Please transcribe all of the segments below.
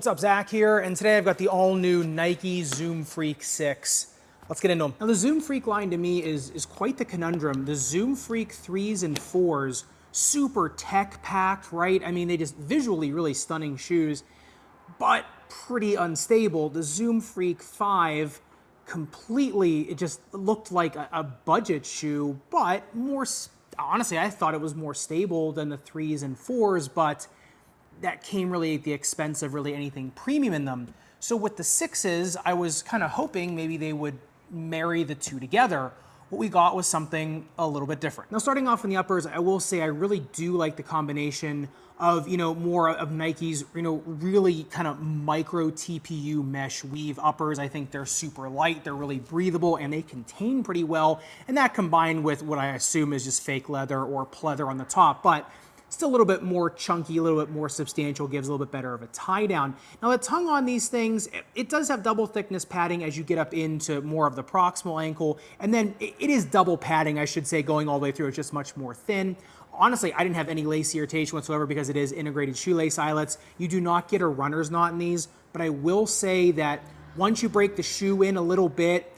What's up, Zach here, and today I've got the all-new Nike Zoom Freak 6. Let's get into them. Now, the Zoom Freak line to me is quite the conundrum. The Zoom Freak 3s and 4s, super tech-packed, right? I mean, they just visually really stunning shoes, but pretty unstable. The Zoom Freak 5, completely, it just looked like a budget shoe, but more, honestly, I thought it was more stable than the 3s and 4s, but that came really at the expense of really anything premium in them. So with the 6s, I was kind of hoping maybe they would marry the two together. What we got was something a little bit different. Now, starting off in the uppers, I will say I really do like the combination of, more of Nike's, really kind of micro TPU mesh weave uppers. I think they're super light, they're really breathable, and they contain pretty well. And that combined with what I assume is just fake leather or pleather on the top, but still a little bit more chunky, a little bit more substantial, gives a little bit better of a tie down. Now the tongue on these things, it does have double thickness padding as you get up into more of the proximal ankle, and then it is double padding, I should say, going all the way through. It's just much more thin. Honestly, I didn't have any lace irritation whatsoever because it is integrated shoelace eyelets. You do not get a runner's knot in these, but I will say that once you break the shoe in a little bit,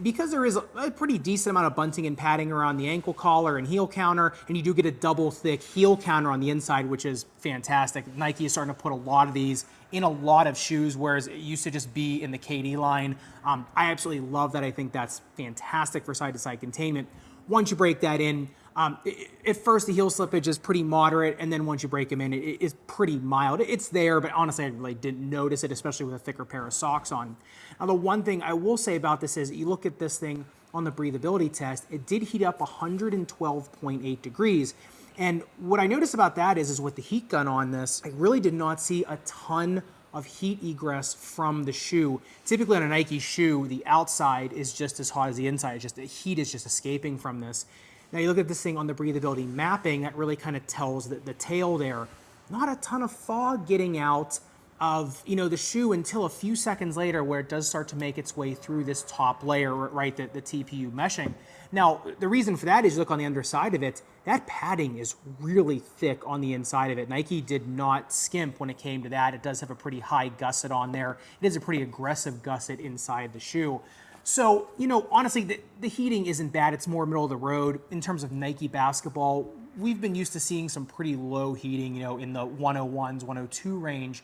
because there is a pretty decent amount of bunting and padding around the ankle collar and heel counter, and you do get a double thick heel counter on the inside, which is fantastic. Nike is starting to put a lot of these in a lot of shoes, whereas it used to just be in the KD line. I absolutely love that. I think that's fantastic for side-to-side containment. Once you break that in, at first the heel slippage is pretty moderate, and then once you break them in, it is pretty mild. It's there, but honestly, I really didn't notice it, especially with a thicker pair of socks on. Now, the one thing I will say about this is, you look at this thing on the breathability test, it did heat up 112.8 degrees. And what I noticed about that is with the heat gun on this, I really did not see a ton of heat egress from the shoe. Typically on a Nike shoe, the outside is just as hot as the inside. It's just the heat is just escaping from this. Now you look at this thing on the breathability mapping, that really kind of tells the tale there. Not a ton of fog getting out of the shoe until a few seconds later, where it does start to make its way through this top layer, right, the TPU meshing. Now, the reason for that is, you look on the underside of it, that padding is really thick on the inside of it. Nike did not skimp when it came to that. It does have a pretty high gusset on there. It is a pretty aggressive gusset inside the shoe. So, honestly, the heating isn't bad. It's more middle of the road. In terms of Nike basketball, we've been used to seeing some pretty low heating, in the 101s, 102 range.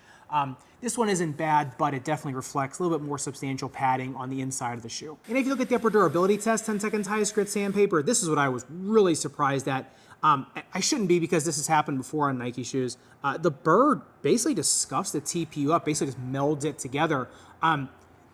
This one isn't bad, but it definitely reflects a little bit more substantial padding on the inside of the shoe. And if you look at the upper durability test, 10 seconds highest grit sandpaper, this is what I was really surprised at. I shouldn't be, because this has happened before on Nike shoes. The burr basically just scuffs the TPU up, basically just melds it together.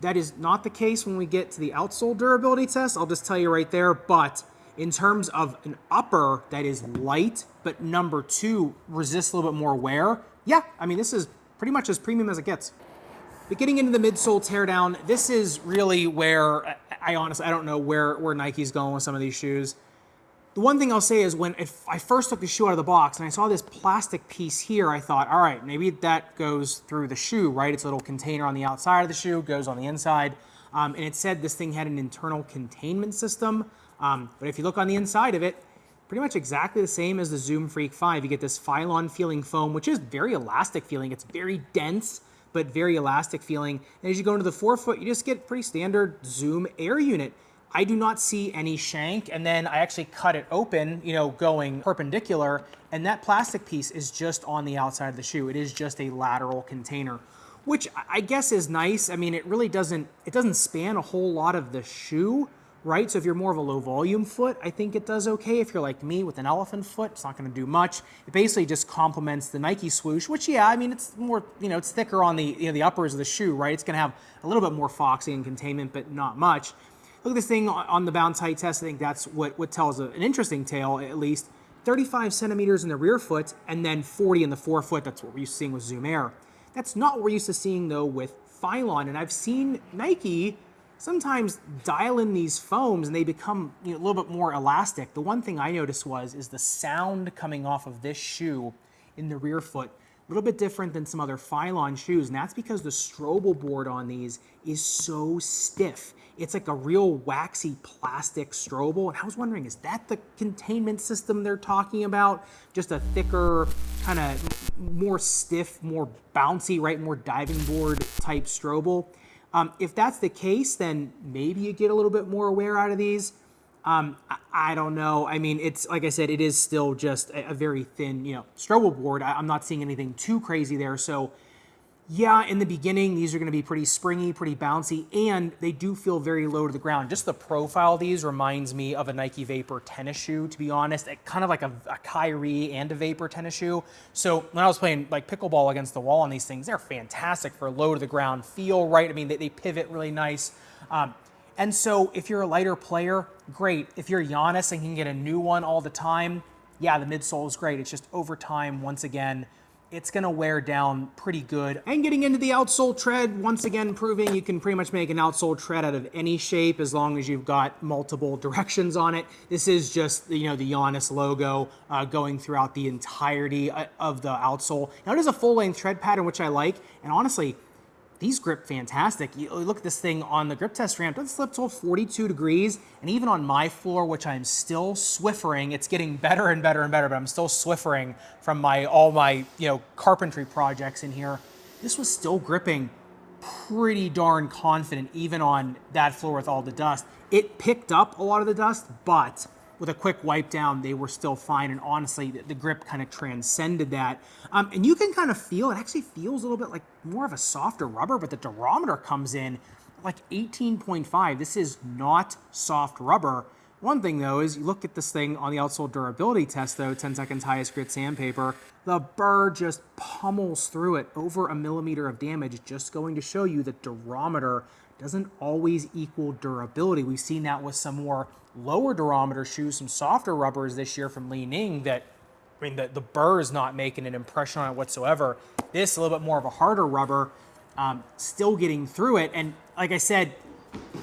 That is not the case when we get to the outsole durability test, I'll just tell you right there. But in terms of an upper that is light, but number two, resists a little bit more wear, yeah, I mean, this is pretty much as premium as it gets. But getting into the midsole teardown, this is really where I honestly, I don't know where Nike's going with some of these shoes. The one thing I'll say is, if I first took the shoe out of the box and I saw this plastic piece here, I thought, all right, maybe that goes through the shoe, right? It's a little container on the outside of the shoe, goes on the inside. And it said this thing had an internal containment system. But if you look on the inside of it, pretty much exactly the same as the Zoom Freak 5. You get this Phylon feeling foam, which is very elastic feeling. It's very dense, but very elastic feeling. And as you go into the forefoot, you just get pretty standard Zoom air unit. I do not see any shank, and then I actually cut it open, going perpendicular, and that plastic piece is just on the outside of the shoe. It is just a lateral container, which I guess is nice. I mean, it doesn't span a whole lot of the shoe, right? So if you're more of a low volume foot, I think it does okay. If you're like me with an elephant foot, it's not gonna do much. It basically just complements the Nike swoosh, which, yeah, I mean, it's more, it's thicker on the, the uppers of the shoe, right? It's gonna have a little bit more foxy and containment, but not much. Look at this thing on the bounce height test. I think that's what tells an interesting tale, at least. 35 centimeters in the rear foot, and then 40 in the forefoot. That's what we're used to seeing with Zoom Air. That's not what we're used to seeing, though, with Phylon. And I've seen Nike sometimes dial in these foams, and they become a little bit more elastic. The one thing I noticed is the sound coming off of this shoe in the rear foot little bit different than some other Phylon shoes, and that's because the strobel board on these is so stiff. It's like a real waxy plastic strobel, and I was wondering, is that the containment system they're talking about? Just a thicker, kind of more stiff, more bouncy, right, more diving board type strobel. If that's the case, then maybe you get a little bit more wear out of these. I don't know. I mean, it's like I said, it is still just a very thin, strobel board. I'm not seeing anything too crazy there. So yeah, in the beginning, these are going to be pretty springy, pretty bouncy, and they do feel very low to the ground. Just the profile of these reminds me of a Nike Vapor tennis shoe, to be honest. Kind of like a Kyrie and a Vapor tennis shoe. So when I was playing like pickleball against the wall on these things, they're fantastic for low to the ground feel, right? I mean, they pivot really nice. And so if you're a lighter player, great. If you're Giannis and can get a new one all the time, yeah, the midsole is great. It's just over time, once again, it's going to wear down pretty good. And getting into the outsole tread, once again, proving you can pretty much make an outsole tread out of any shape as long as you've got multiple directions on it. This is just, the Giannis logo going throughout the entirety of the outsole. Now, it is a full-length tread pattern, which I like. And honestly, these grip fantastic. You look at this thing on the grip test ramp, doesn't slip till 42 degrees. And even on my floor, which I'm still swiffering, it's getting better and better and better, but I'm still swiffering from all my carpentry projects in here. This was still gripping pretty darn confident, even on that floor with all the dust. It picked up a lot of the dust, but with a quick wipe down, they were still fine. And honestly, the grip kind of transcended that. And you can kind of feel, it actually feels a little bit like more of a softer rubber, but the durometer comes in like 18.5. This is not soft rubber. One thing though is you look at this thing on the outsole durability test though, 10 seconds highest grit sandpaper, the burr just pummels through it, over a millimeter of damage, just going to show you that durometer doesn't always equal durability. We've seen that with some more lower durometer shoes, some softer rubbers this year from Li Ning that, the burr is not making an impression on it whatsoever. This, a little bit more of a harder rubber, still getting through it. And like I said,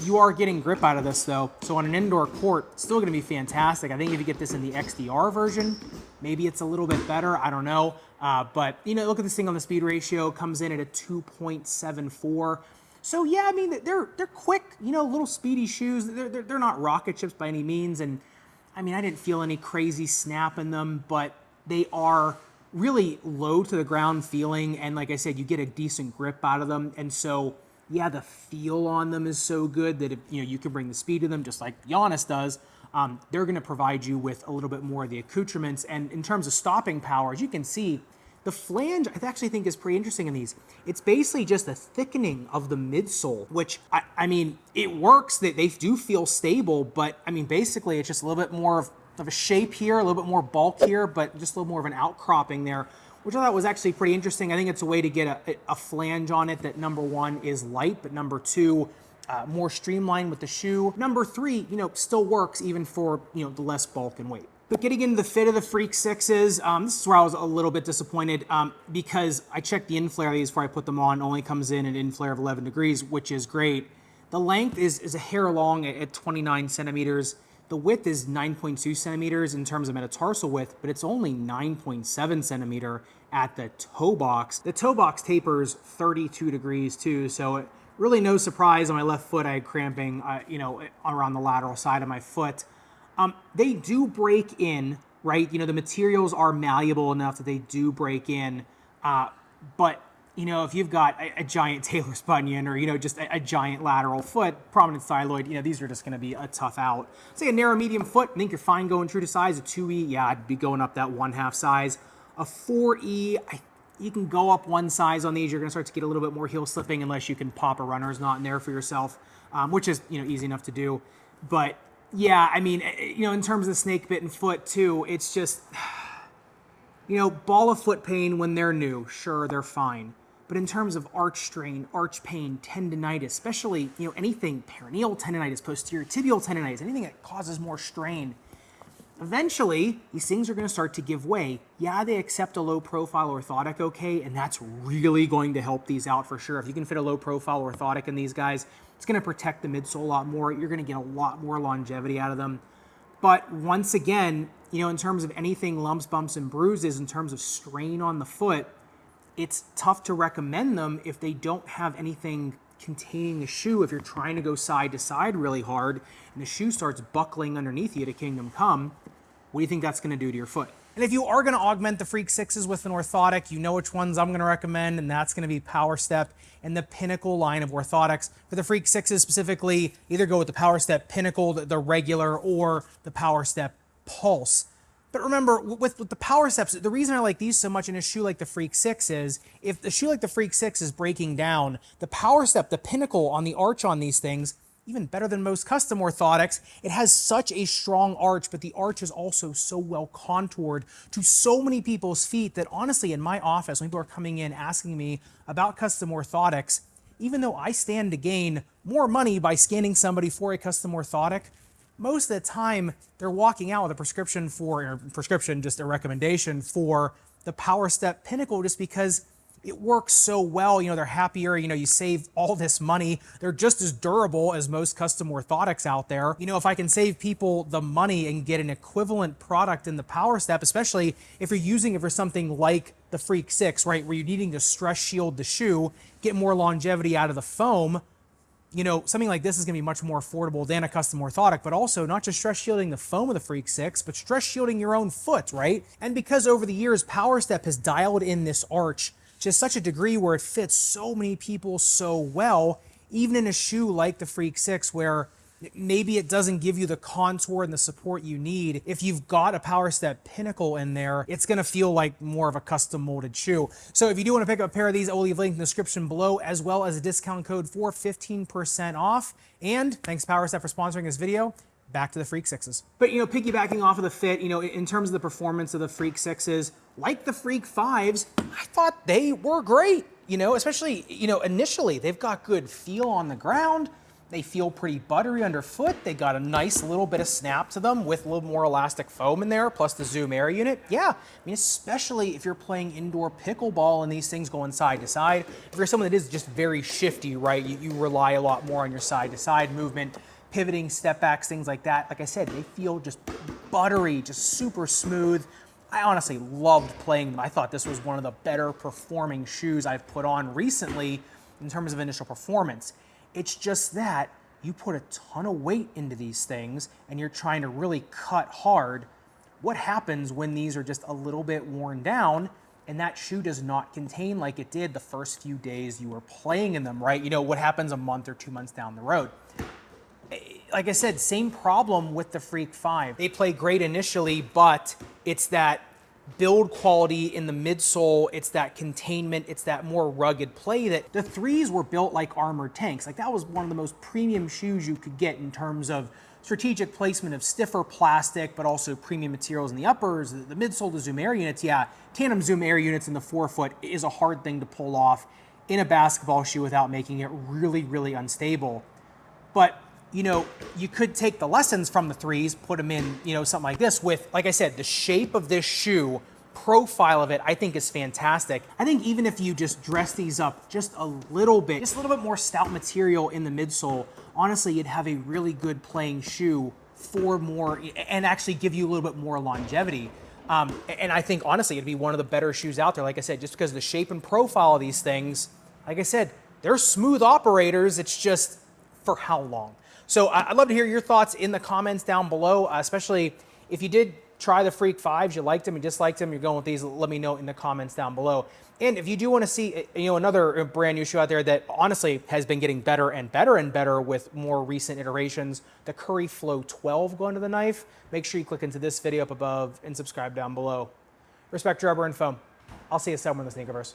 you are getting grip out of this though. So on an indoor court, it's still gonna be fantastic. I think if you get this in the XDR version, maybe it's a little bit better, I don't know. But look at this thing on the speed ratio, comes in at a 2.74. So yeah, I mean, they're quick, little speedy shoes. They're not rocket ships by any means. And I mean, I didn't feel any crazy snap in them, but they are really low to the ground feeling. And like I said, you get a decent grip out of them. And so, yeah, the feel on them is so good that if, you can bring the speed to them just like Giannis does. They're going to provide you with a little bit more of the accoutrements. And in terms of stopping power, as you can see, the flange, I actually think is pretty interesting in these. It's basically just a thickening of the midsole, which, I mean, it works. They do feel stable, but, I mean, basically it's just a little bit more of a shape here, a little bit more bulk here, but just a little more of an outcropping there, which I thought was actually pretty interesting. I think it's a way to get a flange on it that, number one, is light, but number two, more streamlined with the shoe. Number three, still works even for, the less bulk and weight. But getting into the fit of the Freak 6s, this is where I was a little bit disappointed because I checked the in-flare of these before I put them on. It only comes in an in-flare of 11 degrees, which is great. The length is a hair long at 29 centimeters. The width is 9.2 centimeters in terms of metatarsal width, but it's only 9.7 centimeter at the toe box. The toe box tapers 32 degrees too, so really no surprise on my left foot I had cramping, around the lateral side of my foot. They do break in, right? The materials are malleable enough that they do break in. But, if you've got a giant tailor's bunion or, just a giant lateral foot, prominent styloid, these are just going to be a tough out. Say a narrow medium foot, I think you're fine going true to size. A 2E, yeah, I'd be going up that 1/2 size. A 4E, you can go up one size on these. You're going to start to get a little bit more heel slipping unless you can pop a runner's knot in there for yourself, which is, easy enough to do. But yeah, I mean, in terms of the snake bitten foot too, it's just, ball of foot pain when they're new, sure, they're fine. But in terms of arch strain, arch pain, tendinitis, especially, anything perineal tendinitis, posterior tibial tendinitis, anything that causes more strain, eventually these things are going to start to give way. Yeah, they accept a low profile orthotic okay, and that's really going to help these out for sure. If you can fit a low profile orthotic in these guys, it's going to protect the midsole a lot more. You're going to get a lot more longevity out of them. But once again, in terms of anything lumps, bumps, and bruises, in terms of strain on the foot, it's tough to recommend them if they don't have anything containing the shoe. If you're trying to go side to side really hard and the shoe starts buckling underneath you to Kingdom Come, what do you think that's going to do to your foot? And if you are going to augment the Freak 6s with an orthotic, you know which ones I'm going to recommend, and that's going to be Power Step and the Pinnacle line of orthotics. For the Freak 6s specifically, either go with the Power Step Pinnacle, the regular, or the Power Step Pulse. But remember, with the Power Steps, the reason I like these so much in a shoe like the Freak 6 is, if the shoe like the Freak 6 is breaking down, the Power Step, the Pinnacle on the arch on these things, even better than most custom orthotics, it has such a strong arch, but the arch is also so well contoured to so many people's feet that honestly, in my office, when people are coming in asking me about custom orthotics, even though I stand to gain more money by scanning somebody for a custom orthotic, most of the time they're walking out with a prescription for, or prescription, just a recommendation for the Power Step Pinnacle, just because it works so well. You know, they're happier, you know, you save all this money. They're just as durable as most custom orthotics out there. You know, if I can save people the money and get an equivalent product in the Power Step, especially if you're using it for something like the Freak 6, right, where you're needing to stress shield the shoe, get more longevity out of the foam, you know, something like this is going to be much more affordable than a custom orthotic, but also not just stress shielding the foam of the Freak 6, but stress shielding your own foot, right? And because over the years, Power Step has dialed in this arch to such a degree where it fits so many people so well, even in a shoe like the Freak 6, where maybe it doesn't give you the contour and the support you need. If you've got a Power Step Pinnacle in there, it's gonna feel like more of a custom molded shoe. So if you do wanna pick up a pair of these, I will leave a link in the description below, as well as a discount code for 15% off. And thanks Power Step for sponsoring this video. Back to the Freak 6s. But, you know, piggybacking off of the fit, you know, in terms of the performance of the Freak 6s, like the Freak 5s, I thought they were great, you know, especially, you know, initially, they've got good feel on the ground. They feel pretty buttery underfoot. They got a nice little bit of snap to them with a little more elastic foam in there, plus the Zoom Air unit. Yeah, I mean, especially if you're playing indoor pickleball and these things going side to side. If you're someone that is just very shifty, right, you rely a lot more on your side to side movement, pivoting, step backs, things like that. Like I said, they feel just buttery, just super smooth. I honestly loved playing them. I thought this was one of the better performing shoes I've put on recently in terms of initial performance. It's just that you put a ton of weight into these things and you're trying to really cut hard. What happens when these are just a little bit worn down and that shoe does not contain like it did the first few days you were playing in them, right? You know, what happens a month or 2 months down the road? Like I said, same problem with the Freak 5. They play great initially, but it's that build quality in the midsole, it's that containment, it's that more rugged play that the 3s were built like armored tanks. Like that was one of the most premium shoes you could get in terms of strategic placement of stiffer plastic, but also premium materials in the uppers, the midsole, the Zoom Air units. Yeah, tandem Zoom Air units in the forefoot is a hard thing to pull off in a basketball shoe without making it really, really unstable. But you know, you could take the lessons from the 3s, put them in, you know, something like this with, like I said, the shape of this shoe, profile of it, I think is fantastic. I think even if you just dress these up just a little bit more stout material in the midsole, honestly, you'd have a really good playing shoe for more, and actually give you a little bit more longevity. And I think, honestly, it'd be one of the better shoes out there, like I said, just because of the shape and profile of these things. Like I said, they're smooth operators, it's just for how long? So I'd love to hear your thoughts in the comments down below, especially if you did try the Freak 5s, you liked them, you disliked them, you're going with these, let me know in the comments down below. And if you do want to see, you know, another brand new shoe out there that honestly has been getting better and better and better with more recent iterations, the Curry Flow 12 going to the knife, make sure you click into this video up above and subscribe down below. Respect your rubber and foam. I'll see you somewhere in the Sneakerverse.